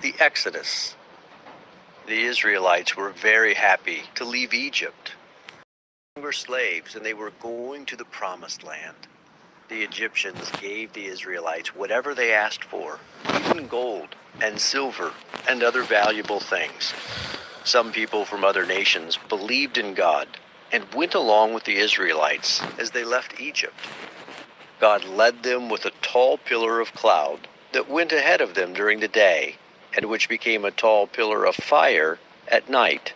The Exodus. The Israelites were very happy to leave Egypt. They were slaves and they were going to the promised land. The Egyptians gave the Israelites whatever they asked for, even gold and silver and other valuable things. Some people from other nations believed in God and went along with the Israelites as they left Egypt. God led them with a tall pillar of cloud that went ahead of them during the day, and which became a tall pillar of fire at night.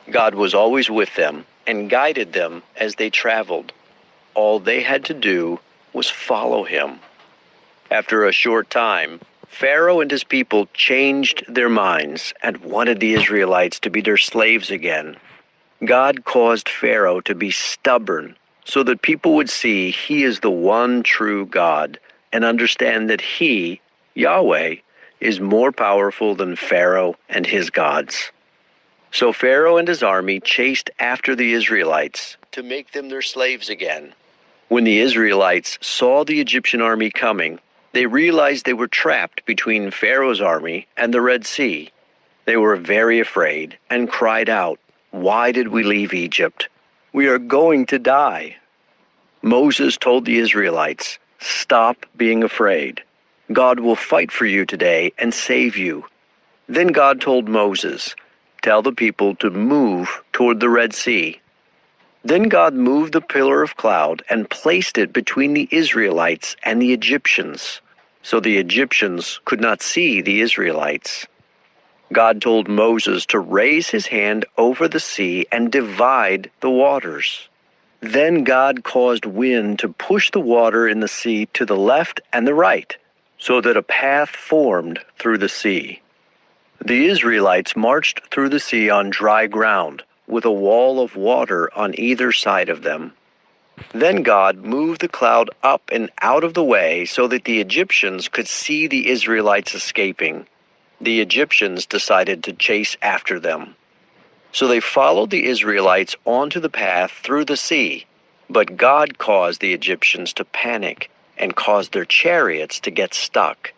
God was always with them and guided them as they traveled. All they had to do was follow him. After a short time, Pharaoh and his people changed their minds and wanted the Israelites to be their slaves again. God caused Pharaoh to be stubborn so that people would see he is the one true God and understand that he, Yahweh, is more powerful than Pharaoh and his gods. So Pharaoh and his army chased after the Israelites to make them their slaves again. When the Israelites saw the Egyptian army coming, they realized they were trapped between Pharaoh's army and the Red Sea. They were very afraid and cried out, "Why did we leave Egypt? We are going to die." Moses told the Israelites, "Stop being afraid. God will fight for you today and save you." Then God told Moses, "Tell the people to move toward the Red Sea." Then God moved the pillar of cloud and placed it between the Israelites and the Egyptians, so the Egyptians could not see the Israelites. God told Moses to raise his hand over the sea and divide the waters. Then God caused wind to push the water in the sea to the left and the right, so that a path formed through the sea. The Israelites marched through the sea on dry ground, with a wall of water on either side of them. Then God moved the cloud up and out of the way so that the Egyptians could see the Israelites escaping. The Egyptians decided to chase after them. So they followed the Israelites onto the path through the sea, but God caused the Egyptians to panic and caused their chariots to get stuck.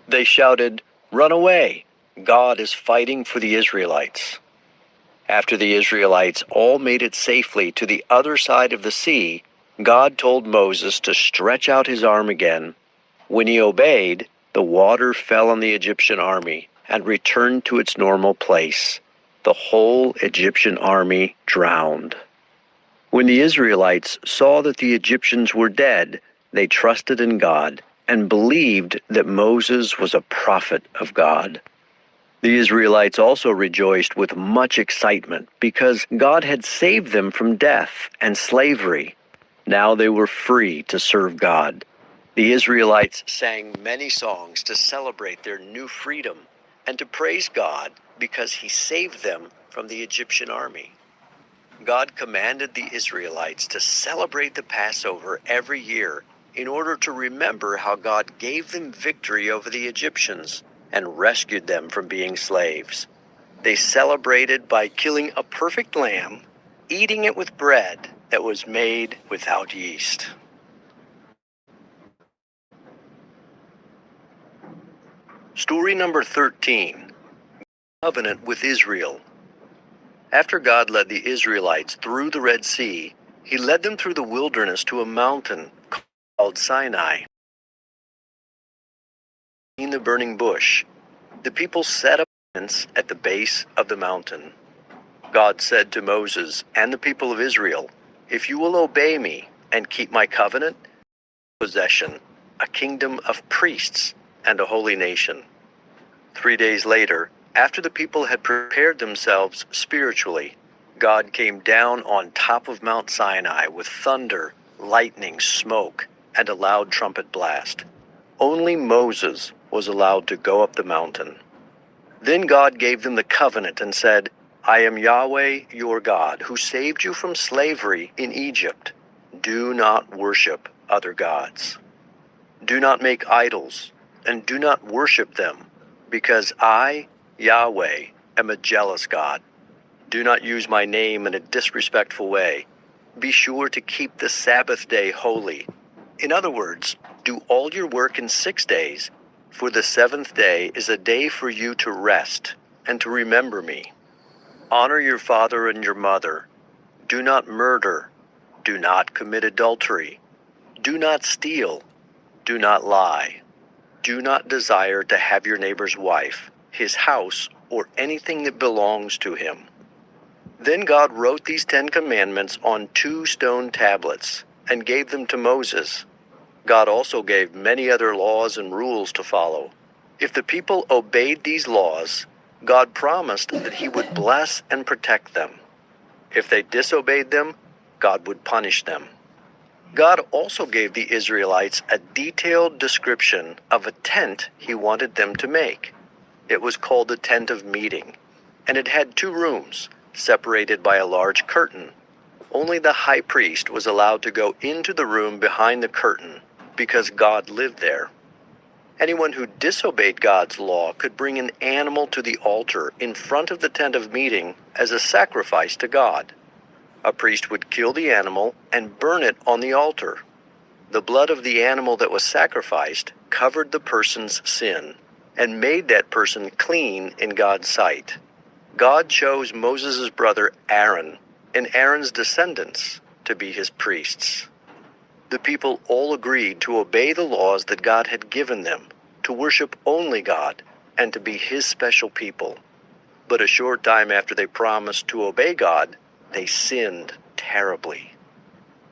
They shouted, "Run away! God is fighting for the Israelites." After the Israelites all made it safely to the other side of the sea, God told Moses to stretch out his arm again. When he obeyed, the water fell on the Egyptian army and returned to its normal place. The whole Egyptian army drowned. When the Israelites saw that the Egyptians were dead, they trusted in God and believed that Moses was a prophet of God. The Israelites also rejoiced with much excitement because God had saved them from death and slavery. Now they were free to serve God. The Israelites sang many songs to celebrate their new freedom and to praise God because he saved them from the Egyptian army. God commanded the Israelites to celebrate the Passover every year in order to remember how God gave them victory over the Egyptians and rescued them from being slaves. They celebrated by killing a perfect lamb, eating it with bread that was made without yeast. Story number 13. Covenant with Israel. After God led the Israelites through the Red Sea, he led them through the wilderness to a mountain called Sinai. In the burning bush, the people set up tents at the base of the mountain. God said to Moses and the people of Israel, "If you will obey me and keep my covenant, possession, a kingdom of priests and a holy nation." 3 days later, after the people had prepared themselves spiritually, God came down on top of Mount Sinai with thunder, lightning, smoke, and a loud trumpet blast. Only Moses was allowed to go up the mountain. Then God gave them the covenant and said, "I am Yahweh your God, who saved you from slavery in Egypt. Do not worship other gods. Do not make idols, and do not worship them, because I, Yahweh, am a jealous God. Do not use my name in a disrespectful way. Be sure to keep the Sabbath day holy. In other words, do all your work in 6 days, For the seventh day is a day for you to rest and to remember me. Honor your father and your mother. Do not murder. Do not commit adultery. Do not steal. Do not lie. Do not desire to have your neighbor's wife, his house, or anything that belongs to him. Then God wrote these 10 commandments on 2 stone tablets and gave them to Moses. God also gave many other laws and rules to follow. If the people obeyed these laws, God promised that he would bless and protect them. If they disobeyed them, God would punish them. God also gave the Israelites a detailed description of a tent he wanted them to make. It was called the tent of meeting, and it had 2 rooms, separated by a large curtain. Only the high priest was allowed to go into the room behind the curtain, because God lived there. Anyone who disobeyed God's law could bring an animal to the altar in front of the tent of meeting as a sacrifice to God. A priest would kill the animal and burn it on the altar. The blood of the animal that was sacrificed covered the person's sin and made that person clean in God's sight. God chose Moses' brother Aaron and Aaron's descendants to be his priests. The people all agreed to obey the laws that God had given them, to worship only God, and to be his special people. But a short time after they promised to obey God, they sinned terribly.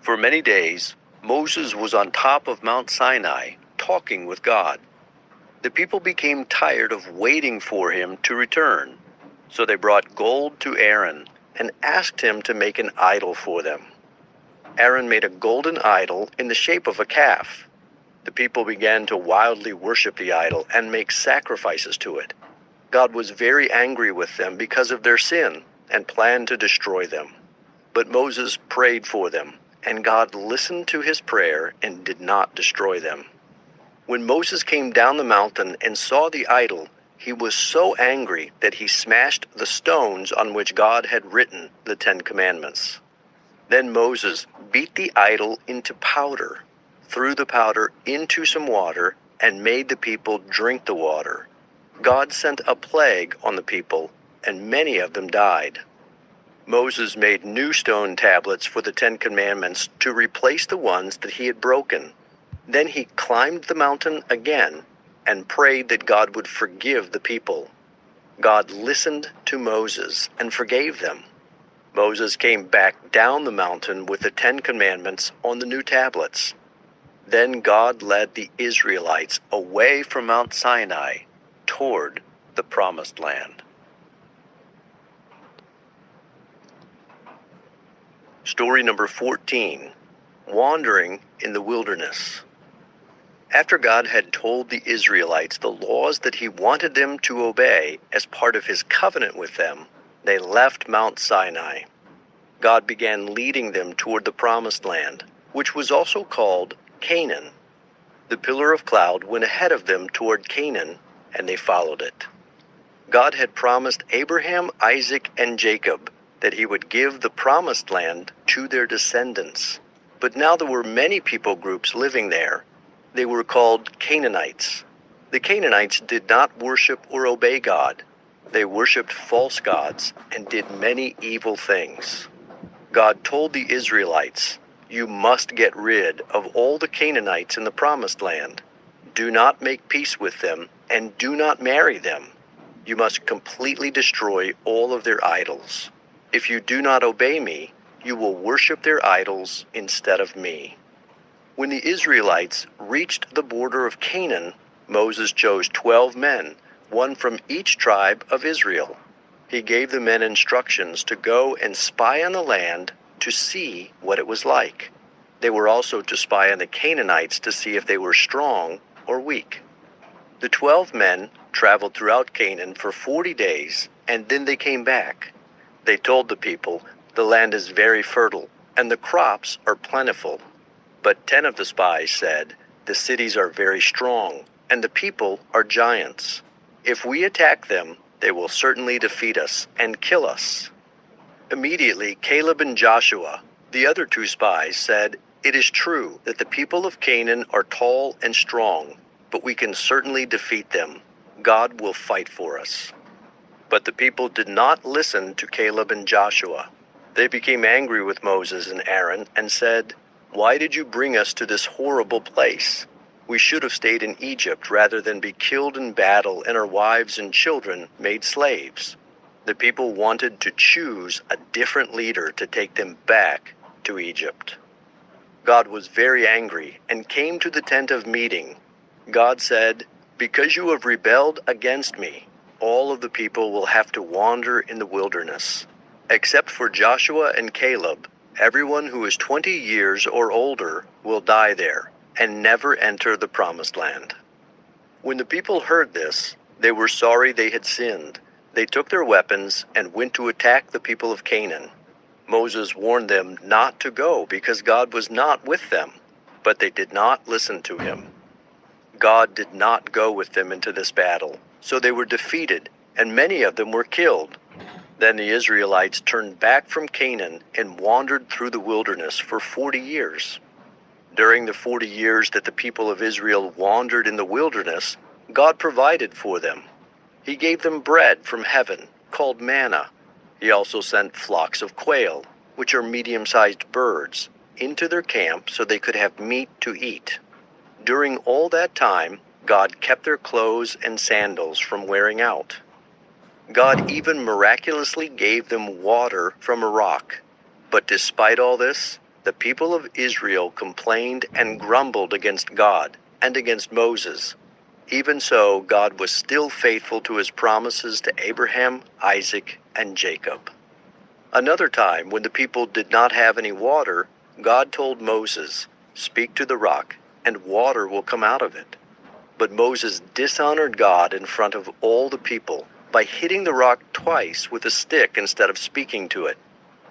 For many days, Moses was on top of Mount Sinai, talking with God. The people became tired of waiting for him to return, so they brought gold to Aaron and asked him to make an idol for them. Aaron made a golden idol in the shape of a calf. The people began to wildly worship the idol and make sacrifices to it. God was very angry with them because of their sin and planned to destroy them. But Moses prayed for them, and God listened to his prayer and did not destroy them. When Moses came down the mountain and saw the idol, he was so angry that he smashed the stones on which God had written the 10 Commandments. Then Moses beat the idol into powder, threw the powder into some water, and made the people drink the water. God sent a plague on the people, and many of them died. Moses made new stone tablets for the 10 Commandments to replace the ones that he had broken. Then he climbed the mountain again and prayed that God would forgive the people. God listened to Moses and forgave them. Moses came back down the mountain with the 10 Commandments on the new tablets. Then God led the Israelites away from Mount Sinai toward the Promised Land. Story number 14, Wandering in the Wilderness. After God had told the Israelites the laws that he wanted them to obey as part of his covenant with them, they left Mount Sinai. God began leading them toward the Promised Land, which was also called Canaan. The pillar of cloud went ahead of them toward Canaan, and they followed it. God had promised Abraham, Isaac, and Jacob that he would give the Promised Land to their descendants. But now there were many people groups living there. They were called Canaanites. The Canaanites did not worship or obey God. They worshiped false gods and did many evil things. God told the Israelites, "You must get rid of all the Canaanites in the Promised Land. Do not make peace with them, and do not marry them. You must completely destroy all of their idols. If you do not obey me, you will worship their idols instead of me." When the Israelites reached the border of Canaan, Moses chose 12 men, one from each tribe of Israel. He gave the men instructions to go and spy on the land to see what it was like. They were also to spy on the Canaanites to see if they were strong or weak. The 12 men traveled throughout Canaan for 40 days, and then they came back. They told the people, "The land is very fertile, and the crops are plentiful." But 10 of the spies said, "The cities are very strong, and the people are giants. If we attack them, they will certainly defeat us and kill us." Immediately, Caleb and Joshua, the other 2 spies, said, "It is true that the people of Canaan are tall and strong, but we can certainly defeat them. God will fight for us." But the people did not listen to Caleb and Joshua. They became angry with Moses and Aaron and said, "Why did you bring us to this horrible place? We should have stayed in Egypt rather than be killed in battle and our wives and children made slaves." The people wanted to choose a different leader to take them back to Egypt. God was very angry and came to the tent of meeting. God said, "Because you have rebelled against me, all of the people will have to wander in the wilderness. Except for Joshua and Caleb, everyone who is 20 years or older will die there and never enter the promised land." When the people heard this, they were sorry they had sinned. They took their weapons and went to attack the people of Canaan. Moses warned them not to go because God was not with them, but they did not listen to him. God did not go with them into this battle, so they were defeated, and many of them were killed. Then the Israelites turned back from Canaan and wandered through the wilderness for 40 years. During the 40 years that the people of Israel wandered in the wilderness, God provided for them. He gave them bread from heaven, called manna. He also sent flocks of quail, which are medium-sized birds, into their camp so they could have meat to eat. During all that time, God kept their clothes and sandals from wearing out. God even miraculously gave them water from a rock. But despite all this, the people of Israel complained and grumbled against God and against Moses. Even so, God was still faithful to his promises to Abraham, Isaac, and Jacob. Another time, when the people did not have any water, God told Moses, "Speak to the rock, and water will come out of it." But Moses dishonored God in front of all the people by hitting the rock twice with a stick instead of speaking to it.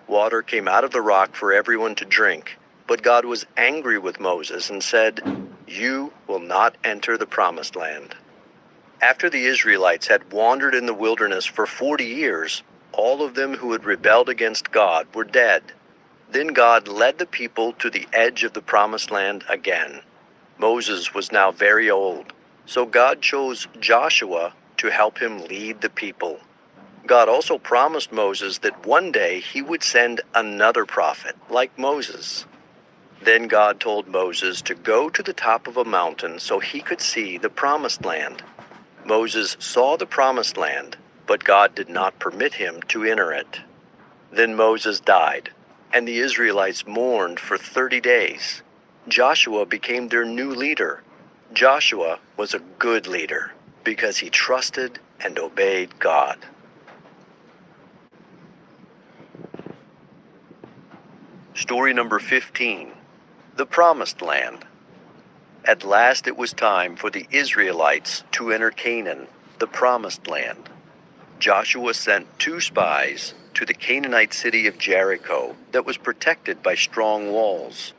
Water came out of the rock for everyone to drink, but God was angry with Moses and said, "You will not enter the promised land." After the Israelites had wandered in the wilderness for 40 years, all of them who had rebelled against God were dead. Then God led the people to the edge of the promised land again. Moses was now very old, so God chose Joshua to help him lead the people. God also promised Moses that one day he would send another prophet like Moses. Then God told Moses to go to the top of a mountain so he could see the promised land. Moses saw the promised land, but God did not permit him to enter it. Then Moses died, and the Israelites mourned for 30 days. Joshua became their new leader. Joshua was a good leader because he trusted and obeyed God. Story number 15. The Promised Land. At last it was time for the Israelites to enter Canaan, the Promised Land. Joshua sent 2 spies to the Canaanite city of Jericho that was protected by strong walls.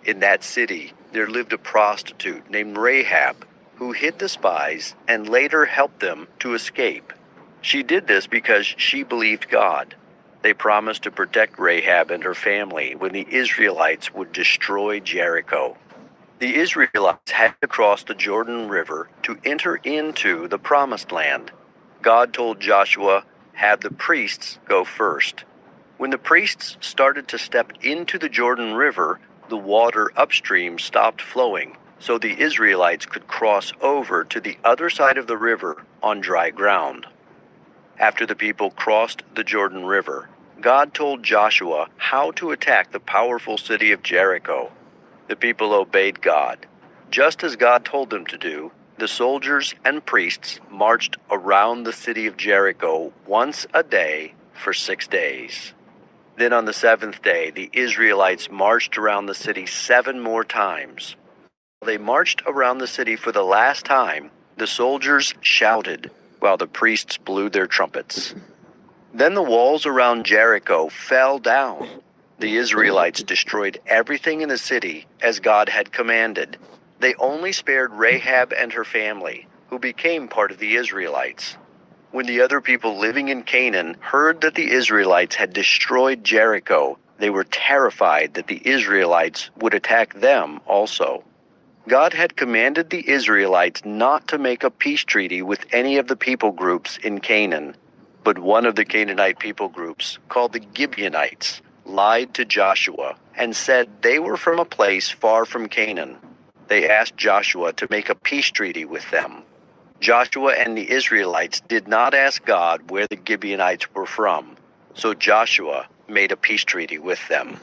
In that city, there lived a prostitute named Rahab, who hid the spies and later helped them to escape. She did this because she believed God. They promised to protect Rahab and her family when the Israelites would destroy Jericho. The Israelites had to cross the Jordan River to enter into the Promised Land. God told Joshua, "Have the priests go first." When the priests started to step into the Jordan River, the water upstream stopped flowing, so the Israelites could cross over to the other side of the river on dry ground. After the people crossed the Jordan River, God told Joshua how to attack the powerful city of Jericho. The people obeyed God. Just as God told them to do, the soldiers and priests marched around the city of Jericho once a day for 6 days. Then on the 7th day, the Israelites marched around the city 7 more times. They marched around the city for the last time. The soldiers shouted, while the priests blew their trumpets. Then the walls around Jericho fell down. The Israelites destroyed everything in the city as God had commanded. They only spared Rahab and her family, who became part of the Israelites. When the other people living in Canaan heard that the Israelites had destroyed Jericho, they were terrified that the Israelites would attack them also. God had commanded the Israelites not to make a peace treaty with any of the people groups in Canaan. But one of the Canaanite people groups, called the Gibeonites, lied to Joshua and said they were from a place far from Canaan. They asked Joshua to make a peace treaty with them. Joshua and the Israelites did not ask God where the Gibeonites were from, so Joshua made a peace treaty with them.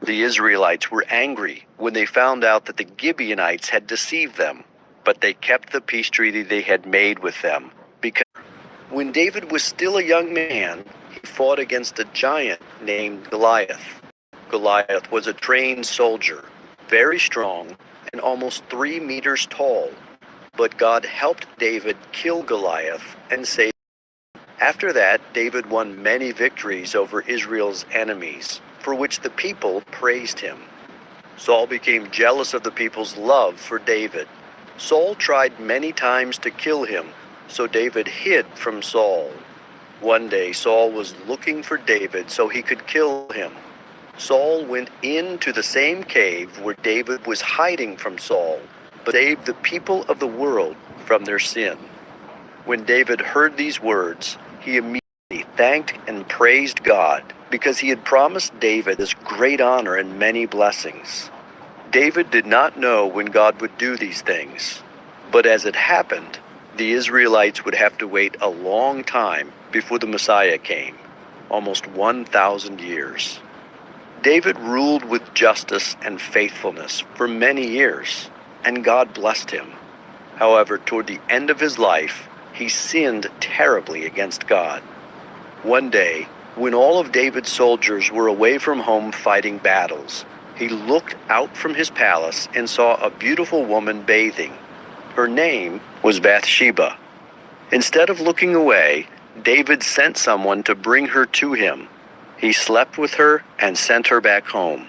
The Israelites were angry when they found out that the Gibeonites had deceived them, but they kept the peace treaty they had made with them, because when David was still a young man, he fought against a giant named Goliath. Goliath was a trained soldier, very strong, and almost 3 meters tall. But God helped David kill Goliath and save him. After that, David won many victories over Israel's enemies, for which the people praised him. Saul became jealous of the people's love for David. Saul tried many times to kill him, so David hid from Saul. One day Saul was looking for David so he could kill him. Saul went into the same cave where David was hiding from Saul, but saved the people of the world from their sin. When David heard these words, he immediately thanked and praised God because he had promised David this great honor and many blessings. David did not know when God would do these things, but as it happened, the Israelites would have to wait a long time before the Messiah came, almost 1,000 years. David ruled with justice and faithfulness for many years, and God blessed him. However, toward the end of his life, he sinned terribly against God. One day, when all of David's soldiers were away from home fighting battles, he looked out from his palace and saw a beautiful woman bathing. Her name was Bathsheba. Instead of looking away, David sent someone to bring her to him. He slept with her and sent her back home.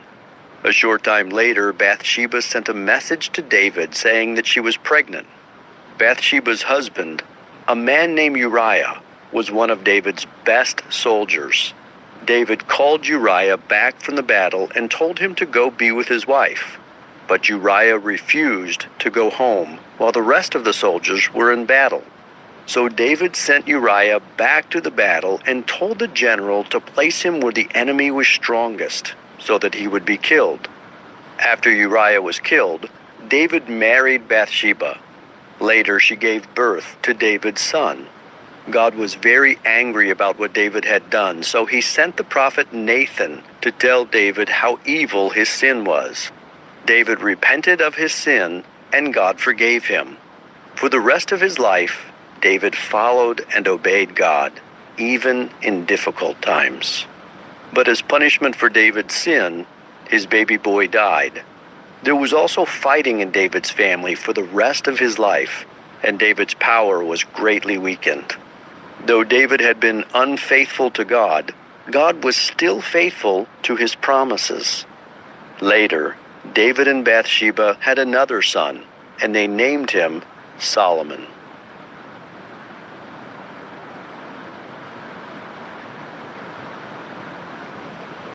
A short time later, Bathsheba sent a message to David saying that she was pregnant. Bathsheba's husband, a man named Uriah, was one of David's best soldiers. David called Uriah back from the battle and told him to go be with his wife. But Uriah refused to go home while the rest of the soldiers were in battle. So David sent Uriah back to the battle and told the general to place him where the enemy was strongest, so that he would be killed. After Uriah was killed, David married Bathsheba. Later, she gave birth to David's son. God was very angry about what David had done, so he sent the prophet Nathan to tell David how evil his sin was. David repented of his sin, and God forgave him. For the rest of his life, David followed and obeyed God, even in difficult times. But as punishment for David's sin, his baby boy died. There was also fighting in David's family for the rest of his life, and David's power was greatly weakened. Though David had been unfaithful to God, God was still faithful to his promises. Later, David and Bathsheba had another son, and they named him Solomon.